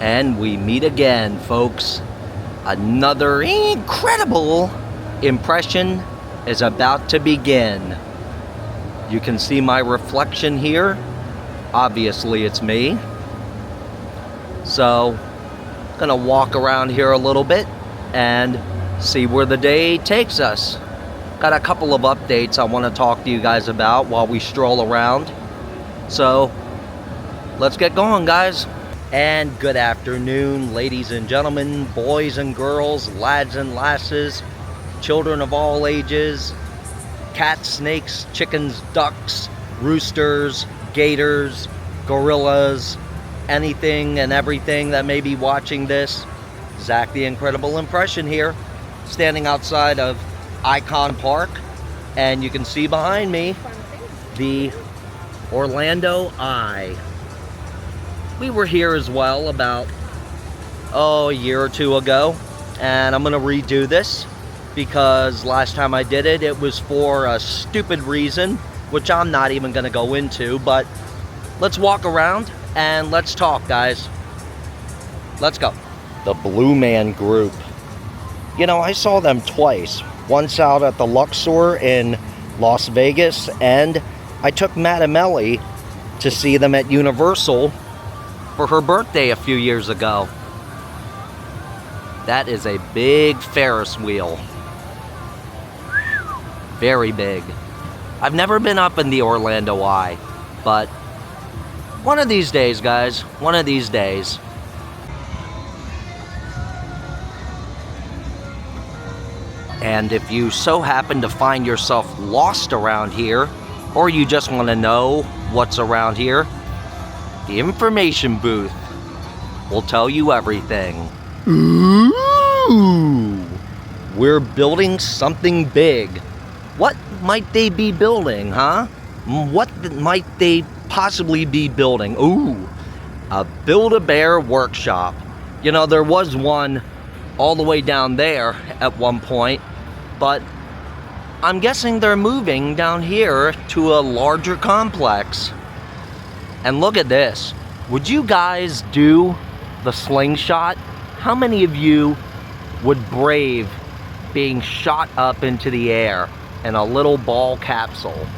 And we meet again, folks. Another incredible impression is about to begin. You can see my reflection here. Obviously, it's me. So, gonna walk around here a little bit and see where the day takes us. Got a couple of updates I want to talk to you guys about while we stroll around. So, let's get going, guys. And good afternoon, ladies and gentlemen, boys and girls, lads and lasses, children of all ages, cats, snakes, chickens, ducks, roosters, gators, gorillas, anything and everything that may be watching this. Zach the Incredible Impression here, standing outside of Icon Park, and you can see behind me the Orlando Eye. We were here as well about a year or two ago, and I'm gonna redo this because last time I did it, it was for a stupid reason, which I'm not even gonna go into, but let's walk around and let's talk, guys. Let's go. The Blue Man Group. You know, I saw them twice. Once out at the Luxor in Las Vegas, and I took Madam Ellie to see them at Universal for her birthday a few years ago. That is a big Ferris wheel. Very big. I've never been up in the Orlando Eye, but one of these days, guys, one of these days. And if you so happen to find yourself lost around here, or you just want to know what's around here, the information booth will tell you everything. Ooh! We're building something big. What might they be building, huh? What might they possibly be building? Ooh, a Build-A-Bear workshop. You know, there was one all the way down there at one point, but I'm guessing they're moving down here to a larger complex. And look at this. Would you guys do the slingshot? How many of you would brave being shot up into the air in a little ball capsule?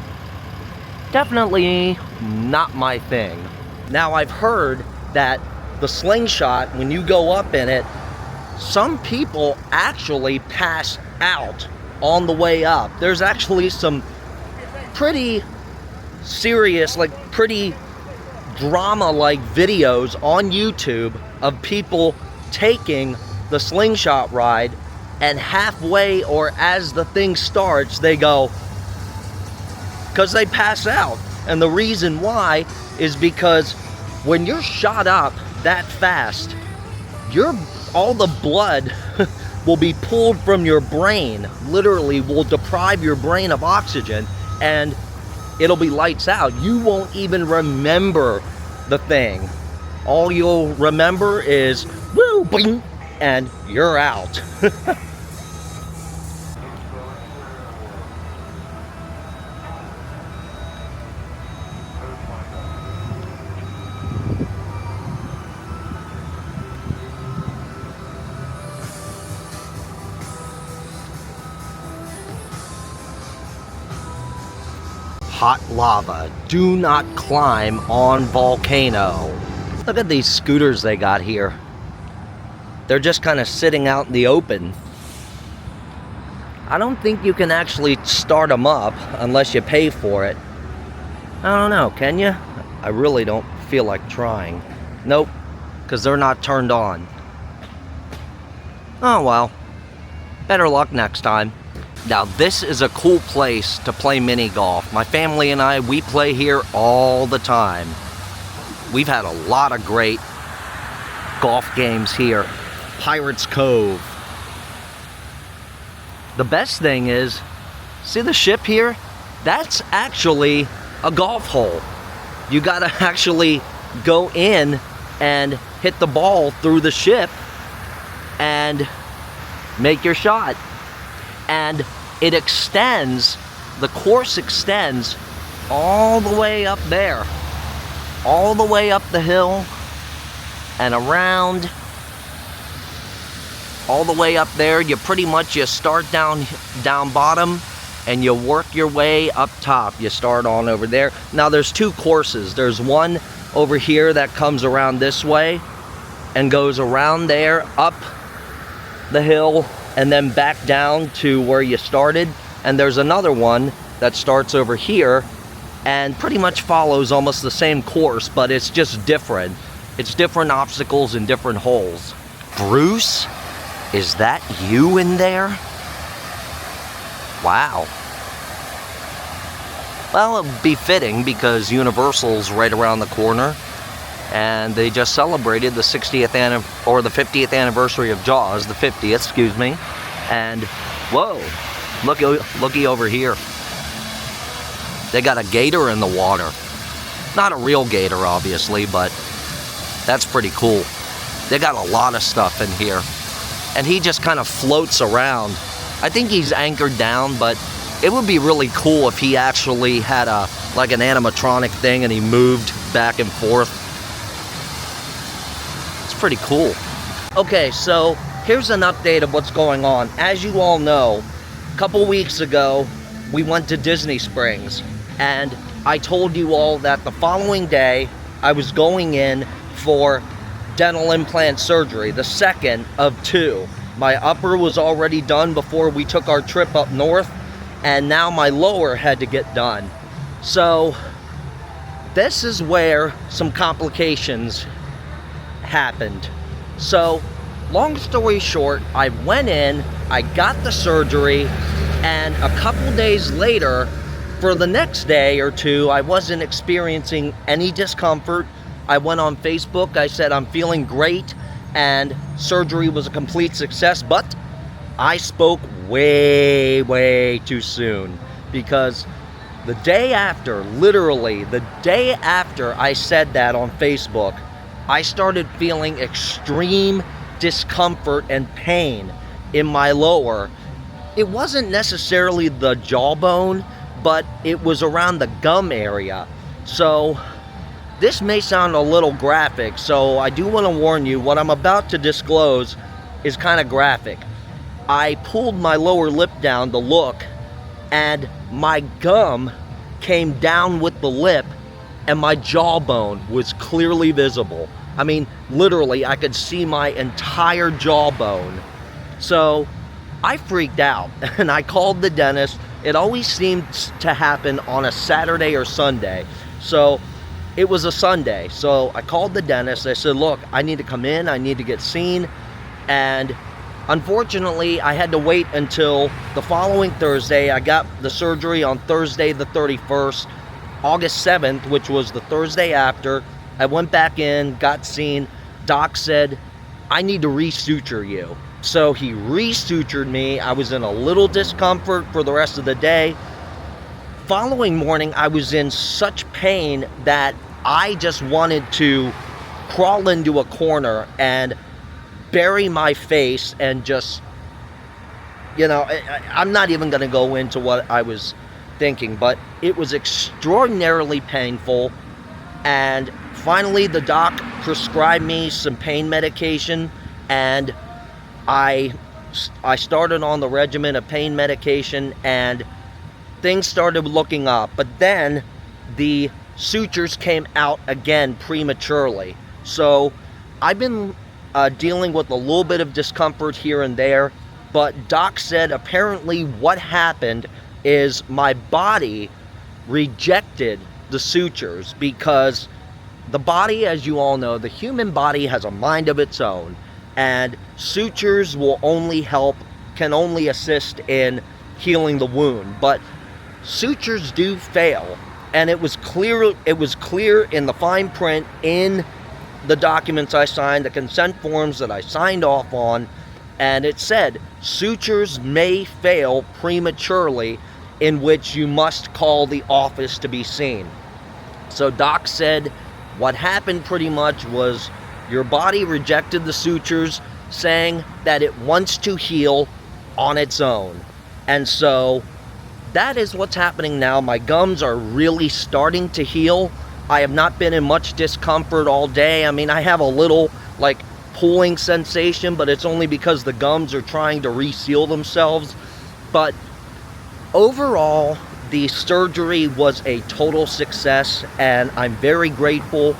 Definitely not my thing. Now, I've heard that the slingshot, when you go up in it, some people actually pass out on the way up. There's actually some pretty serious, like pretty drama-like videos on YouTube of people taking the slingshot ride, and halfway or as the thing starts, they go, because they pass out. And the reason why is because when you're shot up that fast, all the blood will be pulled from your brain, literally will deprive your brain of oxygen, and it'll be lights out. You won't even remember the thing. All you'll remember is, woo, bing, and you're out. Hot lava. Do not climb on volcano. Look at these scooters they got here. They're just kind of sitting out in the open. I don't think you can actually start them up unless you pay for it. I don't know, can you? I really don't feel like trying. Nope, because they're not turned on. Oh well. Better luck next time. Now, this is a cool place to play mini golf. My family and I, we play here all the time. We've had a lot of great golf games here. Pirates Cove. The best thing is, see the ship here? That's actually a golf hole. You gotta actually go in and hit the ball through the ship and make your shot. And it extends, the course extends all the way up there, all the way up the hill, and around all the way up there. You pretty much just start down bottom and you work your way up top. You start on over there. Now there's two courses. There's one over here that comes around this way and goes around there, up the hill, and then back down to where you started. And there's another one that starts over here and pretty much follows almost the same course, but it's just different. It's different obstacles and different holes. Bruce, is that you in there? Wow. Well, it'd be fitting because Universal's right around the corner, and they just celebrated the 60th or the 50th anniversary of Jaws, the 50th, excuse me. And whoa, looky over here. They got a gator in the water. Not a real gator, obviously, but that's pretty cool. They got a lot of stuff in here, and he just kind of floats around. I think he's anchored down, but it would be really cool if he actually had like an animatronic thing and he moved back and forth. It's pretty cool. Okay, so here's an update of what's going on. As you all know, a couple weeks ago, we went to Disney Springs, and I told you all that the following day, I was going in for dental implant surgery, the second of two. My upper was already done before we took our trip up north, and now my lower had to get done. So this is where some complications happened. So long story short, I went in, I got the surgery, and a couple days later, for the next day or two, I wasn't experiencing any discomfort. I went on Facebook, I said I'm feeling great, and surgery was a complete success, but I spoke way too soon, because the day after, literally the day after I said that on Facebook, I started feeling extreme discomfort and pain in my lower. It wasn't necessarily the jawbone, but it was around the gum area. So this may sound a little graphic, so I do want to warn you, what I'm about to disclose is kind of graphic. I pulled my lower lip down to look, and my gum came down with the lip, and my jawbone was clearly visible. I mean, literally, I could see my entire jawbone. So I freaked out, and I called the dentist. It always seemed to happen on a Saturday or Sunday. So it was a Sunday. So I called the dentist. I said, look, I need to come in. I need to get seen. And unfortunately, I had to wait until the following Thursday. I got the surgery on Thursday the 31st, August 7th, which was the Thursday after. I went back in, got seen. Doc said, I need to re-suture you. So he re-sutured me. I was in a little discomfort for the rest of the day. Following morning, I was in such pain that I just wanted to crawl into a corner and bury my face and just, you know, I'm not even going to go into what I was thinking, but it was extraordinarily painful. And finally, the doc prescribed me some pain medication, and I started on the regimen of pain medication, and things started looking up. But then the sutures came out again prematurely. So I've been dealing with a little bit of discomfort here and there, but Doc said apparently what happened is my body rejected the sutures, because the body, as you all know, the human body has a mind of its own, and sutures will only help, can only assist in healing the wound, but sutures do fail. And it was clear in the fine print in the documents I signed, the consent forms that I signed off on, and it said sutures may fail prematurely, in which you must call the office to be seen. So Doc said what happened pretty much was your body rejected the sutures, saying that it wants to heal on its own. And so that is what's happening now. My gums are really starting to heal. I have not been in much discomfort all day. I mean, I have a little like pulling sensation, but it's only because the gums are trying to reseal themselves. But overall, the surgery was a total success, and I'm very grateful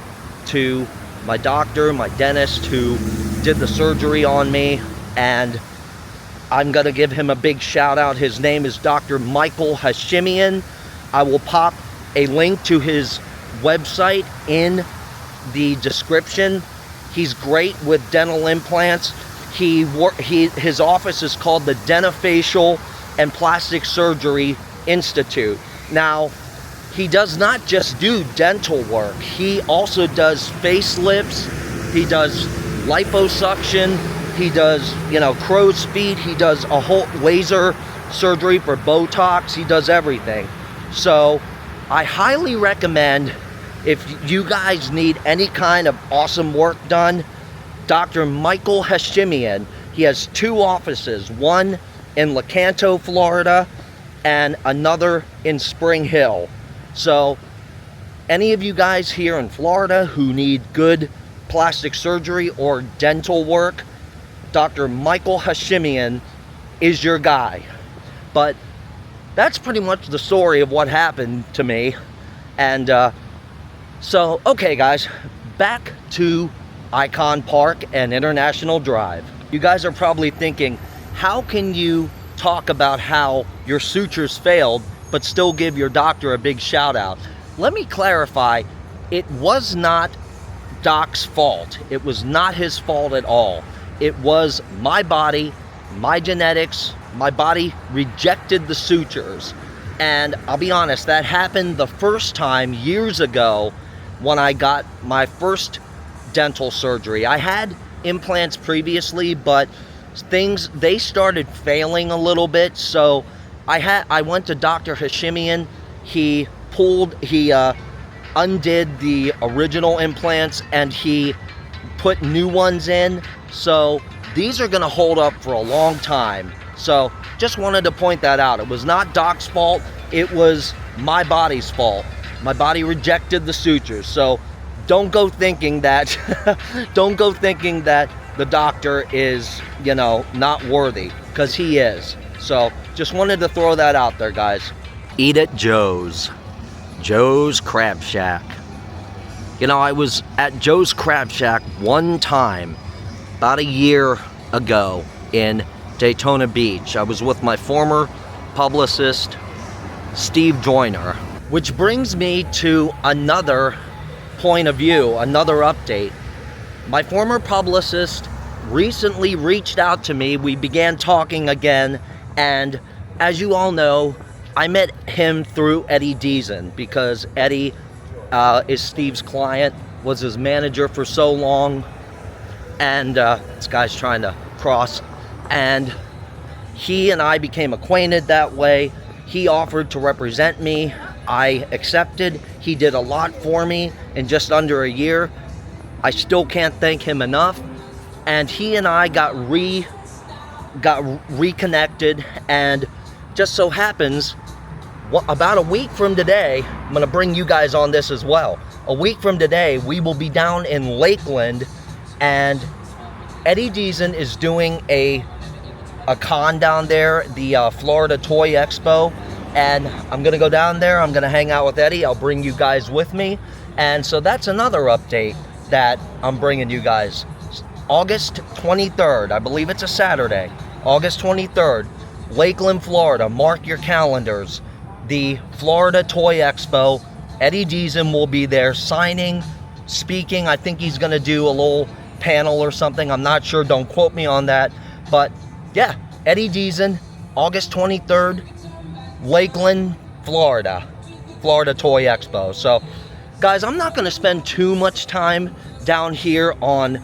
to my doctor, my dentist, who did the surgery on me, and I'm gonna give him a big shout out. His name is Dr. Michael Hashemien. I will pop a link to his website in the description. He's great with dental implants. His office is called the Dentofacial and Plastic Surgery Institute. Now, he does not just do dental work. He also does facelifts. He does liposuction. He does, crow's feet. He does a whole laser surgery for Botox. He does everything. So I highly recommend, if you guys need any kind of awesome work done, Dr. Michael Hashemien. He has 2 offices, one in Lecanto, Florida, and another in Spring Hill. So any of you guys here in Florida who need good plastic surgery or dental work, Dr. Michael Hashemien is your guy. But that's pretty much the story of what happened to me. And so, okay guys, back to Icon Park and International Drive. You guys are probably thinking, how can you talk about how your sutures failed but still give your doctor a big shout out? Let me clarify, it was not Doc's fault. It was not his fault at all. It was my body, my genetics. My body rejected the sutures. And I'll be honest, that happened the first time years ago when I got my first dental surgery. I had implants previously, but they started failing a little bit. So I went to Dr. Hashemien. He undid the original implants and he put new ones in. So these are gonna hold up for a long time. So just wanted to point that out. It was not Doc's fault. It was my body's fault. My body rejected the sutures. So don't go thinking that the doctor is, not worthy, because he is. So just wanted to throw that out there, guys. Eat at Joe's Crab Shack. I was at Joe's Crab Shack one time about a year ago in Daytona Beach. I was with my former publicist, Steve Joyner. Which brings me to another point of view, another update. My former publicist recently reached out to me. We began talking again, and as you all know, I met him through Eddie Deason, because Eddie is Steve's client, was his manager for so long, and this guy's trying to cross, and he and I became acquainted that way. He offered to represent me. I accepted. He did a lot for me in just under a year. I still can't thank him enough. And he and I got reconnected, and just so happens, about a week from today, I'm gonna bring you guys on this as well. A week from today, we will be down in Lakeland, and Eddie Deason is doing a con down there, the Florida Toy Expo, and I'm gonna go down there. I'm gonna hang out with Eddie. I'll bring you guys with me, and so that's another update that I'm bringing you guys. August 23rd, I believe it's a Saturday, August 23rd, Lakeland, Florida. Mark your calendars. The Florida Toy Expo. Eddie Deason will be there signing, speaking. I think he's gonna do a little panel or something. I'm not sure, don't quote me on that. But yeah, Eddie Deason, August 23rd, Lakeland, Florida. Florida Toy Expo. So guys, I'm not gonna spend too much time down here on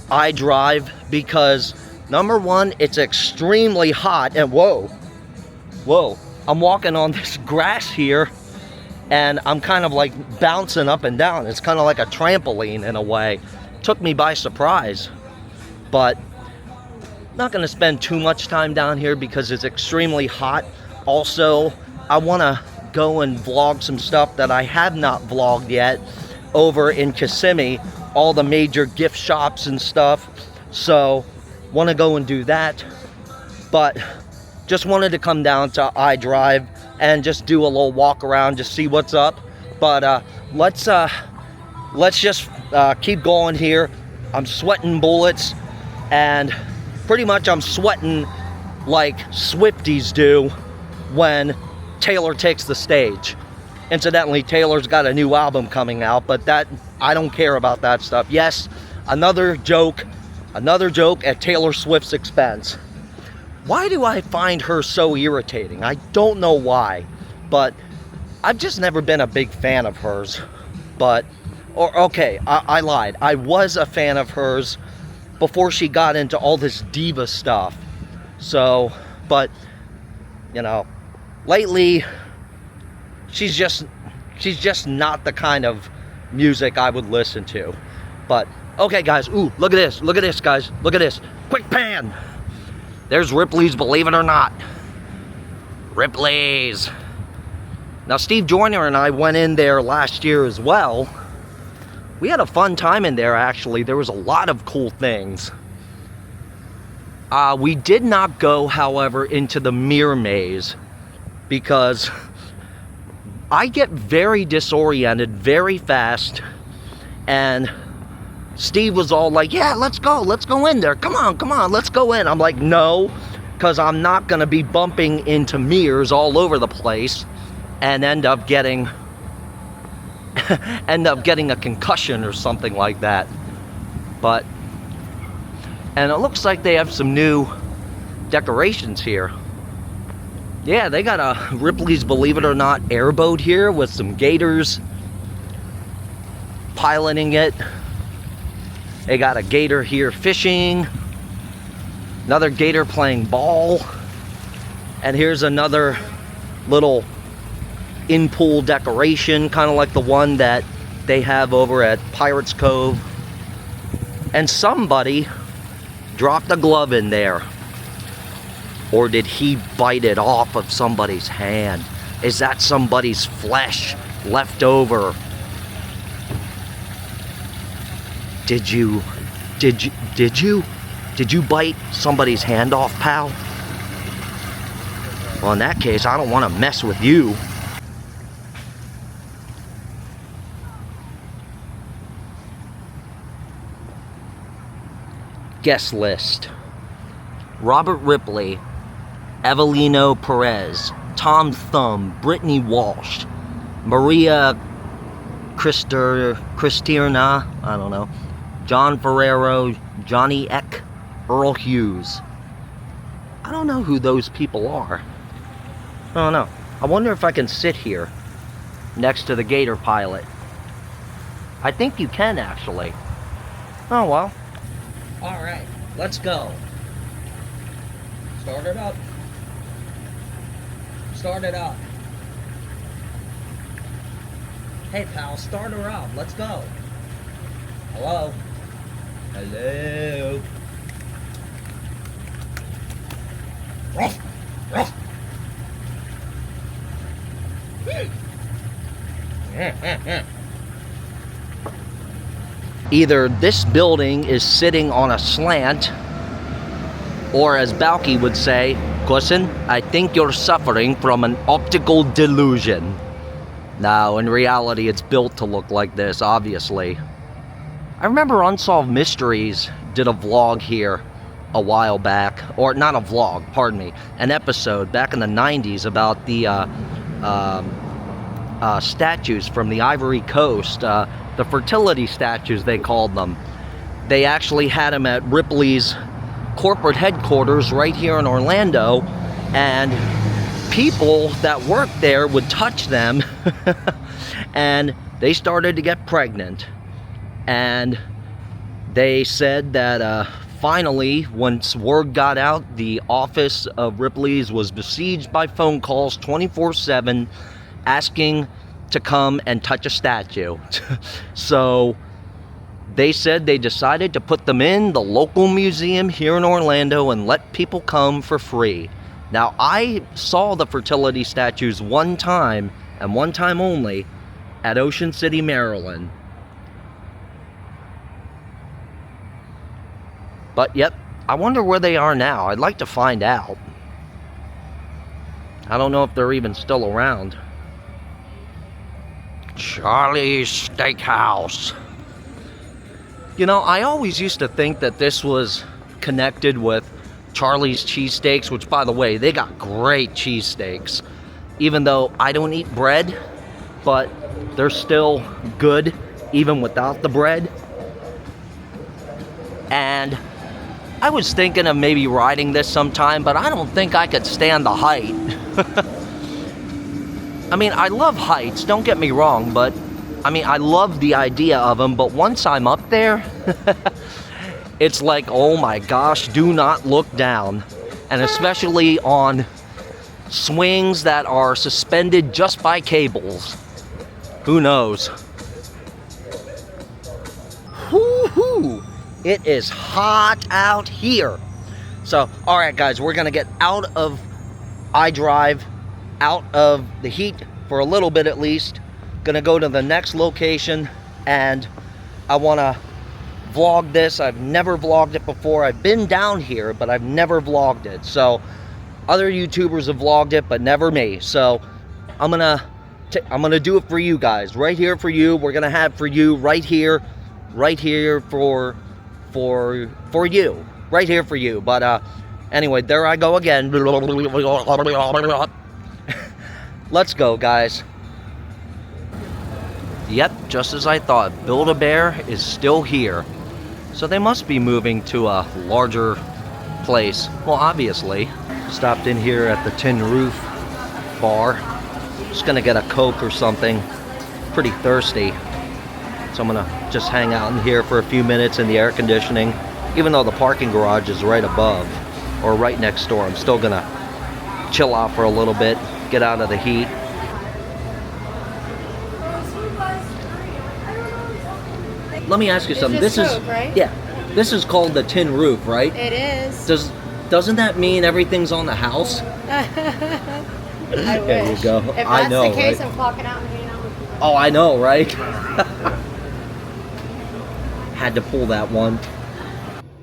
iDrive because number one, it's extremely hot, and whoa, I'm walking on this grass here and I'm kind of like bouncing up and down. It's kind of like a trampoline in a way. Took me by surprise, but not going to spend too much time down here because it's extremely hot. Also, I want to go and vlog some stuff that I have not vlogged yet over in Kissimmee all the major gift shops and stuff. So want to go and do that, but just wanted to come down to iDrive and just do a little walk around, just see what's up. But let's just keep going here. I'm sweating bullets, and pretty much I'm sweating like Swifties do when Taylor takes the stage. Incidentally, Taylor's got a new album coming out, but that, I don't care about that stuff. Yes, another joke at Taylor Swift's expense. Why do I find her so irritating? I don't know why, but I've just never been a big fan of hers. But, okay, I lied. I was a fan of hers before she got into all this diva stuff. So, but, you know, lately, she's just not the kind of music I would listen to. But, okay, guys, ooh, look at this, guys, look at this. Quick pan. There's Ripley's Believe It or Not. Ripley's. Now, Steve Joyner and I went in there last year as well. We had a fun time in there, actually. There was a lot of cool things. We did not go, however, into the mirror maze because I get very disoriented very fast, and Steve was all like, yeah, let's go in there. Come on, let's go in. I'm like, no, because I'm not going to be bumping into mirrors all over the place and end up getting a concussion or something like that. But, and it looks like they have some new decorations here. Yeah, they got a Ripley's Believe It or Not airboat here with some gators piloting it. They got a gator here fishing, another gator playing ball, and here's another little in-pool decoration, kind of like the one that they have over at Pirates Cove. And somebody dropped a glove in there. Or did he bite it off of somebody's hand? Is that somebody's flesh left over? Did you bite somebody's hand off, pal? Well, in that case, I don't want to mess with you. Guest list: Robert Ripley, Evelino Perez, Tom Thumb, Brittany Walsh, Maria Cristina, I don't know, John Ferrero, Johnny Eck, Earl Hughes. I don't know who those people are. I don't know. I wonder if I can sit here next to the gator pilot. I think you can, actually. Oh, well. Alright, let's go. Start it up. Start it up. Hey, pal, start her up. Let's go. Hello? Hello? Ruff, ruff. Either this building is sitting on a slant, or as Balky would say, "Cousin, I think you're suffering from an optical delusion." Now, in reality, it's built to look like this, obviously. I remember Unsolved Mysteries did a vlog here a while back, or not a vlog, pardon me, an episode back in the 90s about the statues from the Ivory Coast, the fertility statues, they called them. They actually had them at Ripley's corporate headquarters right here in Orlando, and people that worked there would touch them and they started to get pregnant. And they said that finally, once word got out, the office of Ripley's was besieged by phone calls 24/7 asking to come and touch a statue. So they said they decided to put them in the local museum here in Orlando and let people come for free. Now, I saw the fertility statues one time, and one time only, at Ocean City, Maryland. But yep, I wonder where they are now. I'd like to find out. I don't know if they're even still around. Charlie's Steakhouse. You know, I always used to think that this was connected with Charlie's cheesesteaks, which, by the way, they got great cheesesteaks. Even though I don't eat bread, but they're still good even without the bread. And I was thinking of maybe riding this sometime, but I don't think I could stand the height. I mean, I love heights, don't get me wrong, but I mean, I love the idea of them, but once I'm up there, it's like, oh my gosh, do not look down. And especially on swings that are suspended just by cables. Who knows? Woo-hoo! It is hot out here. So, alright guys, we're gonna get out of iDrive, out of the heat for a little bit at least. Gonna go to the next location, and I wanna vlog this. I've never vlogged it before. I've been down here, but I've never vlogged it. So, other YouTubers have vlogged it, but never me. So, I'm gonna do it for you guys, right here for you. We're gonna have for you right here for you, right here for you. But anyway, there I go again. Let's go, guys. Yep, just as I thought, Build-A-Bear is still here. So they must be moving to a larger place. Well, obviously. Stopped in here at the Tin Roof bar. Just gonna get a Coke or something. Pretty thirsty. So I'm gonna just hang out in here for a few minutes in the air conditioning. Even though the parking garage is right above, or right next door, I'm still gonna chill out for a little bit, get out of the heat. Let me ask you something. This is Coke, right? Yeah. This is called the Tin Roof, right? It is. Doesn't that mean everything's on the house? I There wish. you go. If that's I know, the case, right? I'm clocking out and hanging out with you. Oh, I know, right? Had to pull that one.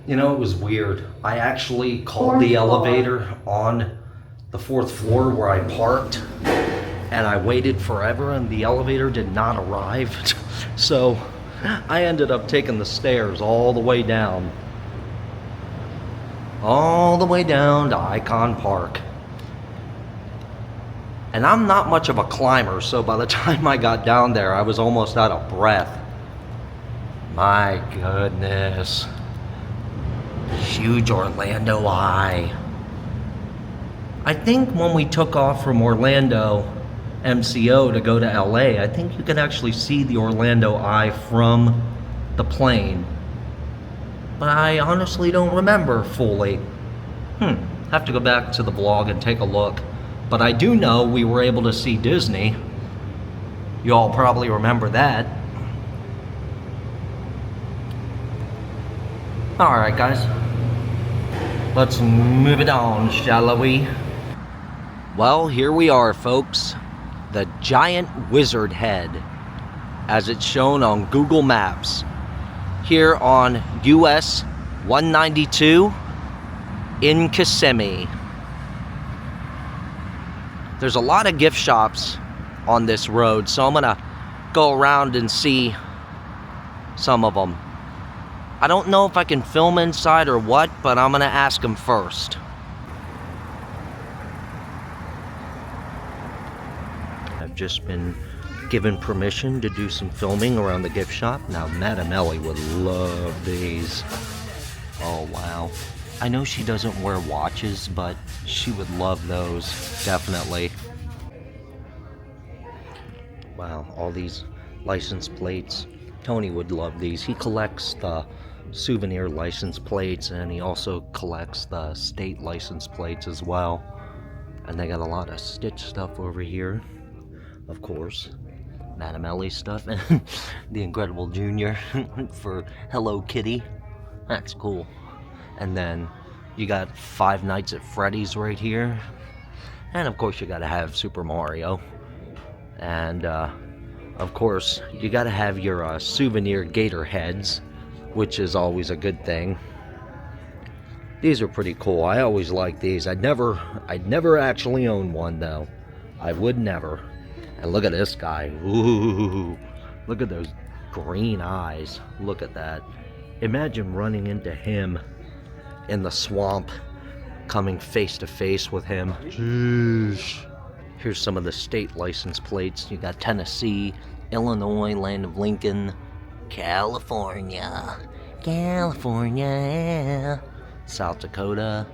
You know, it was weird. I actually called the elevator on the 4th floor where I parked, and I waited forever and the elevator did not arrive. So I ended up taking the stairs all the way down. All the way down to Icon Park. And I'm not much of a climber, so by the time I got down there, I was almost out of breath. My goodness. Huge Orlando Eye. I think when we took off from Orlando MCO to go to LA, I think you can actually see the Orlando Eye from the plane. But I honestly don't remember fully. Have to go back to the vlog and take a look. But I do know we were able to see Disney. You all probably remember that. Alright guys, let's move it on, shall we? Well, here we are, folks. The giant wizard head, as it's shown on Google Maps. Here on US 192 in Kissimmee. There's a lot of gift shops on this road, so I'm gonna go around and see some of them. I don't know if I can film inside or what, but I'm gonna ask them first. I've just been given permission to do some filming around the gift shop. Now, Madam Ellie would love these. Oh, wow. I know she doesn't wear watches, but she would love those, definitely. Wow, all these license plates. Tony would love these. He collects the souvenir license plates, and he also collects the state license plates as well. And they got a lot of Stitch stuff over here, of course. Madam Ellie stuff, and the Incredible Junior for Hello Kitty. That's cool. And then you got Five Nights at Freddy's right here. And of course you gotta have Super Mario. And of course you gotta have your souvenir gator heads, which is always a good thing. These are pretty cool. I always like these. I'd never actually own one though. I would never. And look at this guy. Ooh, look at those green eyes. Look at that. Imagine running into him in the swamp, coming face to face with him. Jeez. Here's some of the state license plates. You got Tennessee, Illinois, land of Lincoln, California, California, South Dakota,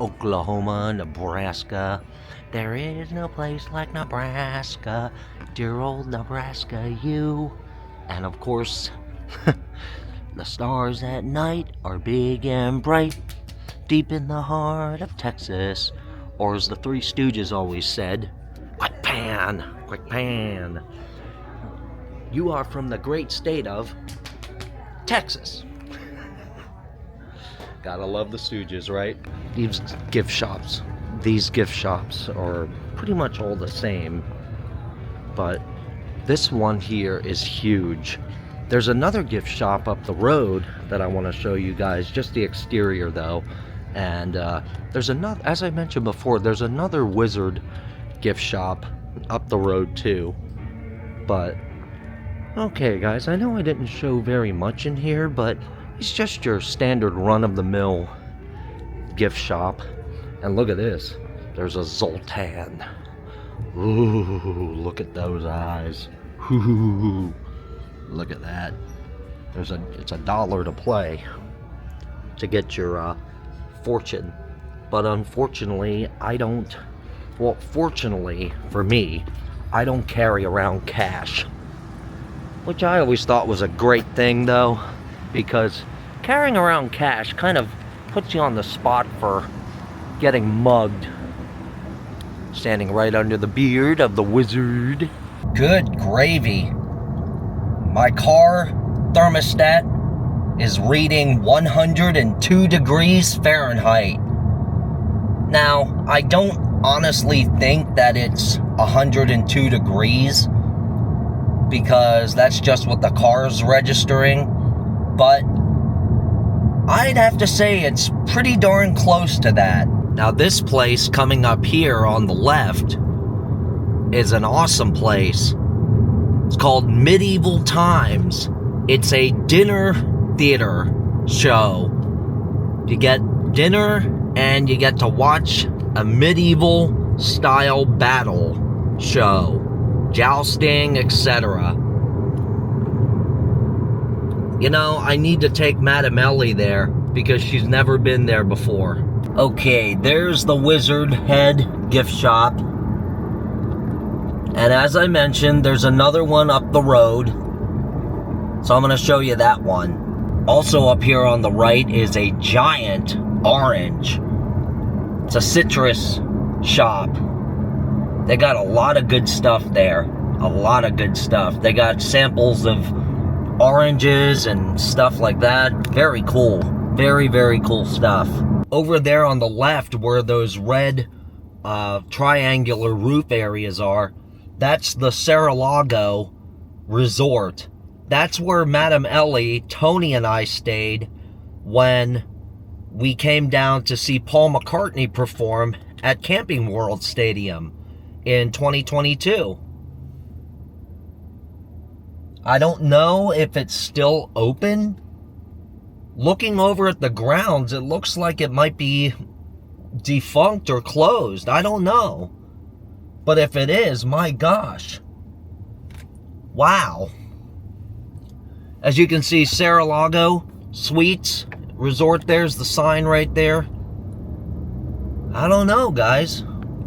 Oklahoma, Nebraska. There is no place like Nebraska, dear old Nebraska, you. And of course, the stars at night are big and bright, deep in the heart of Texas. Or as the Three Stooges always said, quick pan, quick pan. You are from the great state of Texas. Gotta love the Stooges, right? These gift shops are pretty much all the same, but this one here is huge. There's another gift shop up the road that I want to show you guys, just the exterior though. And there's another, as I mentioned before, there's another Wizard gift shop up the road too. But okay guys, I know I didn't show very much in here, but it's just your standard run-of-the-mill gift shop. And look at this, there's a Zoltan. Ooh, look at those eyes. Ooh, look at that. It's $1 to play to get your fortune. But unfortunately, fortunately for me, I don't carry around cash. Which I always thought was a great thing though, because carrying around cash kind of puts you on the spot for getting mugged. Standing right under the beard of the Wizard. Good gravy. My car thermostat is reading 102 degrees Fahrenheit. Now, I don't honestly think that it's 102 degrees, because that's just what the car's registering, but I'd have to say it's pretty darn close to that. Now this place coming up here on the left is an awesome place. It's called Medieval Times. It's a dinner theater show. You get dinner and you get to watch a medieval style battle show. Jousting, etc. You know, I need to take Madam Ellie there because she's never been there before. Okay, there's the Wizard Head gift shop. And as I mentioned, there's another one up the road. So I'm going to show you that one. Also up here on the right is a giant orange. It's a citrus shop. They got a lot of good stuff there. A lot of good stuff. They got samples of oranges and stuff like that. Very cool. Very, very cool stuff. Over there on the left where those red triangular roof areas are, that's the Saralago Resort. That's where Madam Ellie, Tony, and I stayed when we came down to see Paul McCartney perform at Camping World Stadium in 2022. I don't know if it's still open. Looking over at the grounds, it looks like it might be defunct or closed. I don't know. But if it is, my gosh. Wow. As you can see, Saralago Suites Resort, there's the sign right there. I don't know, guys.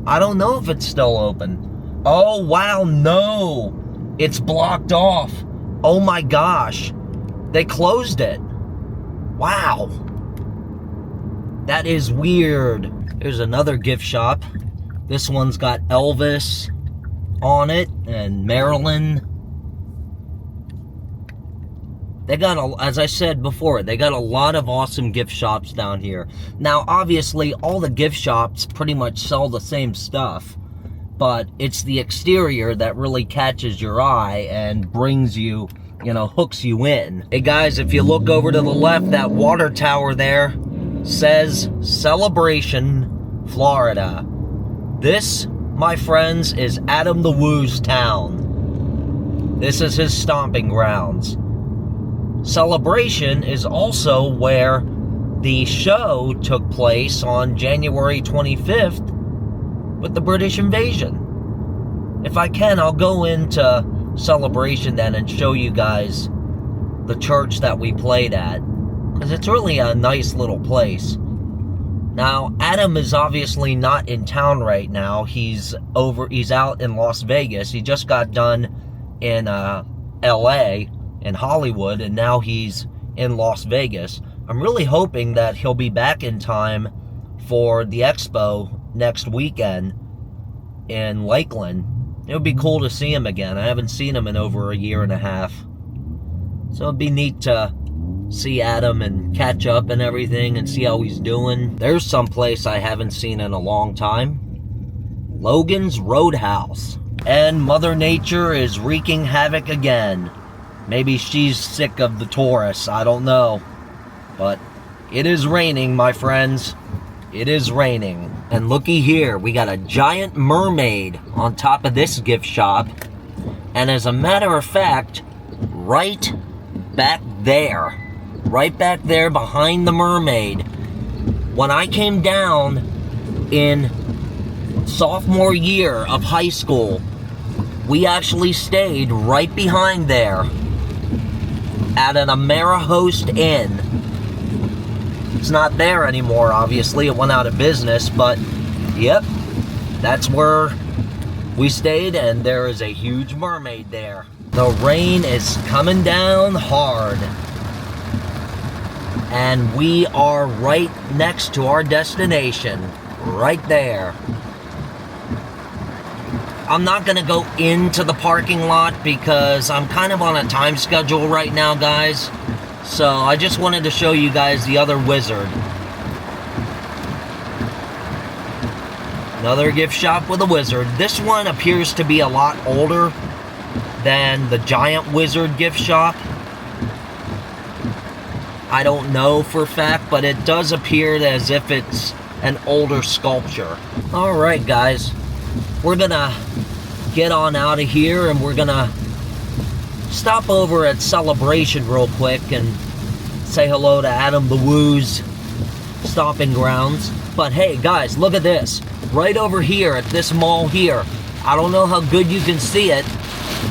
I don't know if it's still open. Oh, wow, no. It's blocked off. Oh my gosh. They closed it. Wow. That is weird. There's another gift shop. This one's got Elvis on it and Marilyn. They got, as I said before, they got a lot of awesome gift shops down here. Now, obviously, all the gift shops pretty much sell the same stuff, but it's the exterior that really catches your eye and brings you, you know, hooks you in. Hey guys, if you look over to the left, that water tower there, says Celebration, Florida. This, my friends, is Adam the Woo's town. This is his stomping grounds. Celebration is also where the show took place on January 25th with the British invasion. If I can, I'll go into Celebration then and show you guys the church that we played at, because it's really a nice little place. Now, Adam is obviously not in town right now. He's out in Las Vegas. He just got done in LA, in Hollywood, and now he's in Las Vegas. I'm really hoping that he'll be back in time for the expo next weekend in Lakeland. It would be cool to see him again. I haven't seen him in over a year and a half. So it'd be neat to see Adam and catch up and everything and see how he's doing. There's some place I haven't seen in a long time. Logan's Roadhouse. And Mother Nature is wreaking havoc again. Maybe she's sick of the tourists, I don't know. But it is raining, my friends. It is raining. And looky here, we got a giant mermaid on top of this gift shop. And as a matter of fact, right back there behind the mermaid, when I came down in sophomore year of high school, we actually stayed right behind there at an AmeriHost Inn. It's not there anymore, obviously. It went out of business, but yep, that's where we stayed, and there is a huge mermaid there. The rain is coming down hard, and we are right next to our destination, right there. I'm not gonna go into the parking lot because I'm kind of on a time schedule right now, guys. So I just wanted to show you guys the other wizard. Another gift shop with a wizard. This one appears to be a lot older than the giant wizard gift shop. I don't know for a fact, but it does appear as if it's an older sculpture. Alright guys, we're gonna get on out of here, and we're gonna stop over at Celebration real quick and say hello to Adam the Woo's stomping grounds. But hey guys, look at this. Right over here at this mall here. I don't know how good you can see it,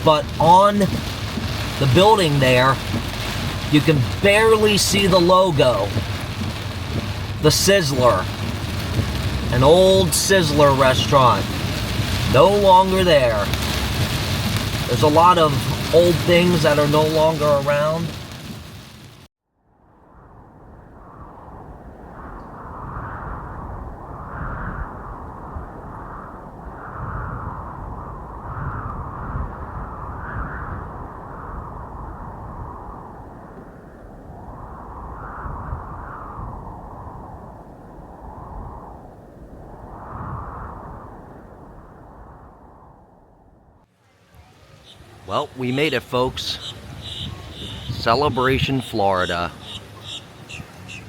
but on the building there, you can barely see the logo. The Sizzler. An old Sizzler restaurant. No longer there. There's a lot of old things that are no longer around. Well, we made it, folks. Celebration, Florida.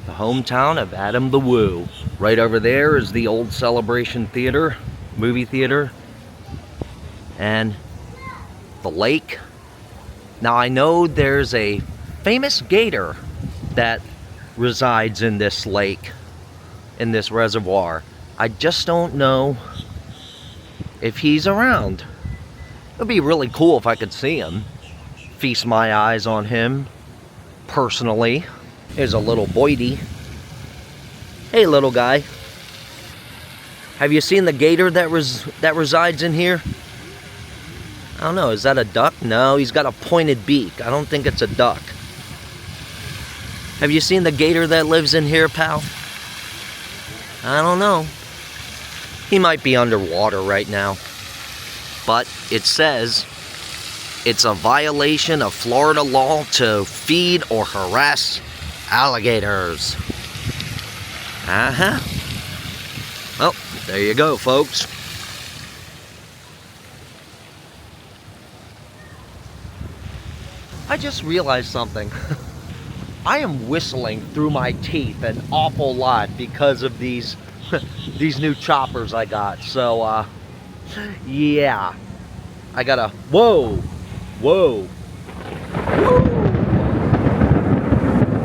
The hometown of Adam the Woo. Right over there is the old Celebration Theater, movie theater. And the lake. Now, I know there's a famous gator that resides in this lake, in this reservoir. I just don't know if he's around. It'd be really cool if I could see him. Feast my eyes on him, personally. Here's a little Boydie. Hey, little guy. Have you seen the gator that resides in here? I don't know, is that a duck? No, he's got a pointed beak. I don't think it's a duck. Have you seen the gator that lives in here, pal? I don't know. He might be underwater right now. But it says it's a violation of Florida law to feed or harass alligators. Well, there you go, folks. I just realized something. I am whistling through my teeth an awful lot because of these these new choppers I got. So yeah, I gotta, whoa, whoa, woo.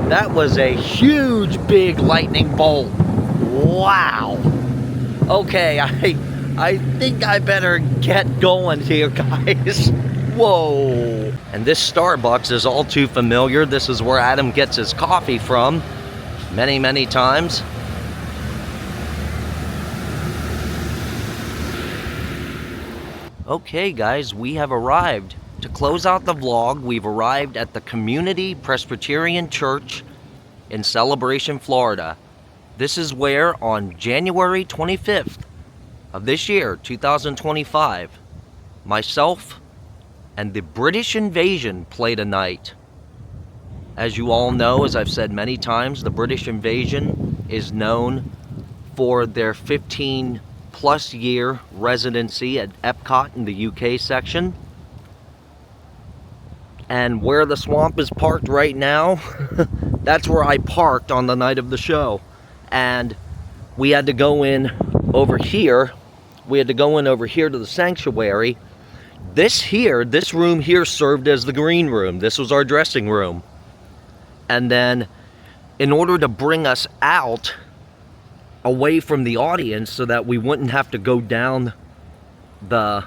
That was a huge big lightning bolt. Wow. Okay, I think I better get going here, guys. Whoa. And this Starbucks is all too familiar. This is where Adam gets his coffee from many, many times. Okay, guys, we have arrived. To close out the vlog, we've arrived at the Community Presbyterian Church in Celebration, Florida. This is where on January 25th of this year, 2025, myself and the British Invasion played a night. As you all know, as I've said many times, the British Invasion is known for their 15-plus year residency at Epcot in the UK section. And where the swamp is parked right now, that's where I parked on the night of the show. And we had to go in over here. We had to go in over here to the sanctuary. This room here served as the green room. This was our dressing room. And then in order to bring us out away from the audience so that we wouldn't have to go down the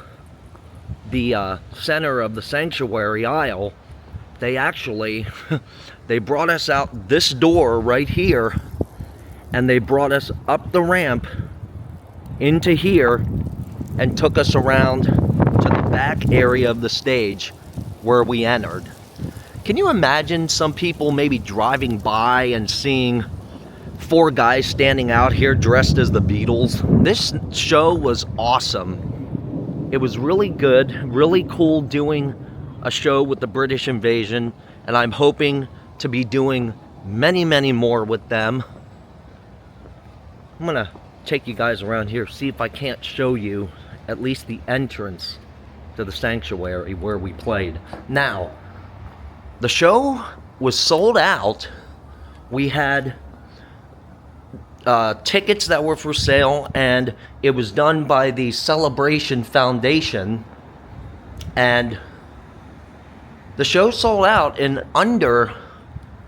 center of the sanctuary aisle, they actually they brought us out this door right here, and they brought us up the ramp into here and took us around to the back area of the stage where we entered. Can you imagine some people maybe driving by and seeing 4 guys standing out here dressed as the Beatles? This show was awesome. It was really good, really cool doing a show with the British Invasion, and I'm hoping to be doing many, many more with them. I'm gonna take you guys around here, see if I can't show you at least the entrance to the sanctuary where we played. Now, the show was sold out. We had tickets that were for sale, and it was done by the Celebration Foundation, and the show sold out in under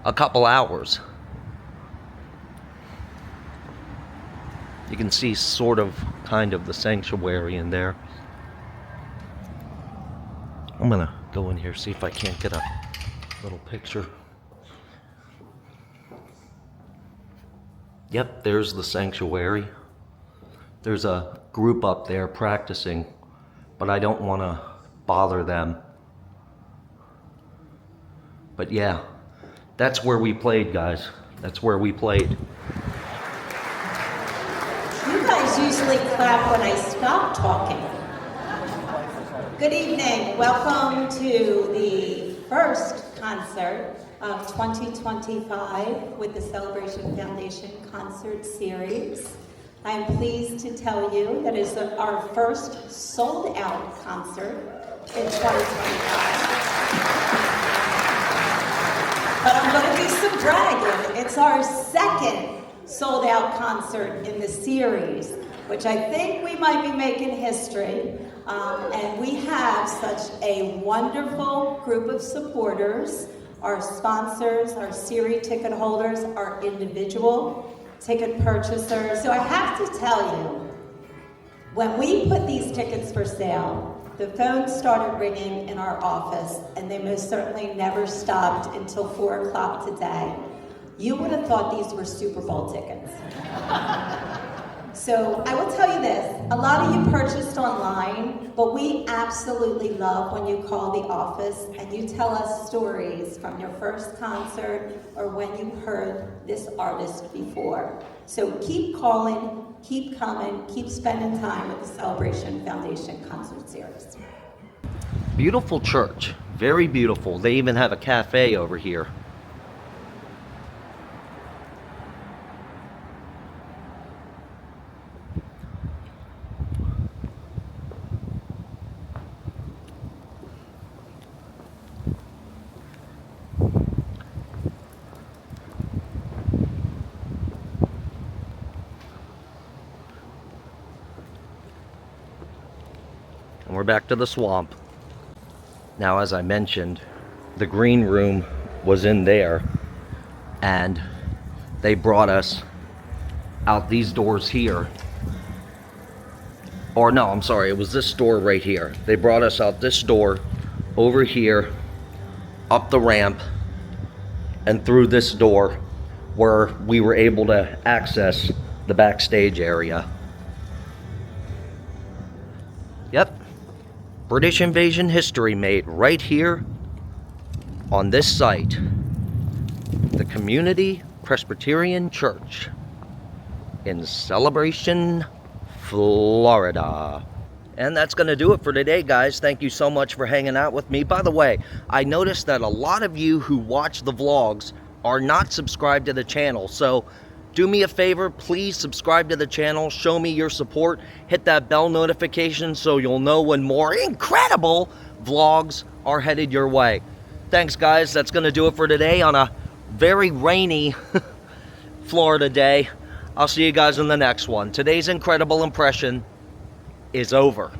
a couple hours. You can see sort of, kind of the sanctuary in there. I'm gonna go in here, see if I can't get a little picture. Yep, there's the sanctuary. There's a group up there practicing, but I don't want to bother them. But yeah, that's where we played, guys. That's where we played. You guys usually clap when I stop talking. Good evening. Welcome to the first concert of 2025 with the Celebration Foundation Concert Series. I'm pleased to tell you that it's our first sold-out concert in 2025. But I'm going to do some bragging. It's our second sold-out concert in the series, which I think we might be making history. And we have such a wonderful group of supporters, our sponsors, our series ticket holders, our individual ticket purchasers. So I have to tell you, when we put these tickets for sale, the phones started ringing in our office, and they most certainly never stopped until 4 o'clock today. You would have thought these were Super Bowl tickets. So I will tell you this, a lot of you purchased online, but we absolutely love when you call the office and you tell us stories from your first concert or when you heard this artist before. So keep calling, keep coming, keep spending time with the Celebration Foundation Concert Series. Beautiful church, very beautiful. They even have a cafe over here. we're back to the swamp. Now, as I mentioned, the green room was in there, and they brought us out these doors here. Or no, I'm sorry, it was this door right here. They brought us out this door, over here, up the ramp, and through this door, where we were able to access the backstage area. Yep, British invasion history made right here on this site, the Community Presbyterian Church in Celebration, Florida. And that's going to do it for today, guys. Thank you so much for hanging out with me. By the way, I noticed that a lot of you who watch the vlogs are not subscribed to the channel. So do me a favor, please subscribe to the channel. Show me your support. Hit that bell notification so you'll know when more incredible vlogs are headed your way. Thanks, guys. That's going to do it for today on a very rainy Florida day. I'll see you guys in the next one. Today's incredible impression is over.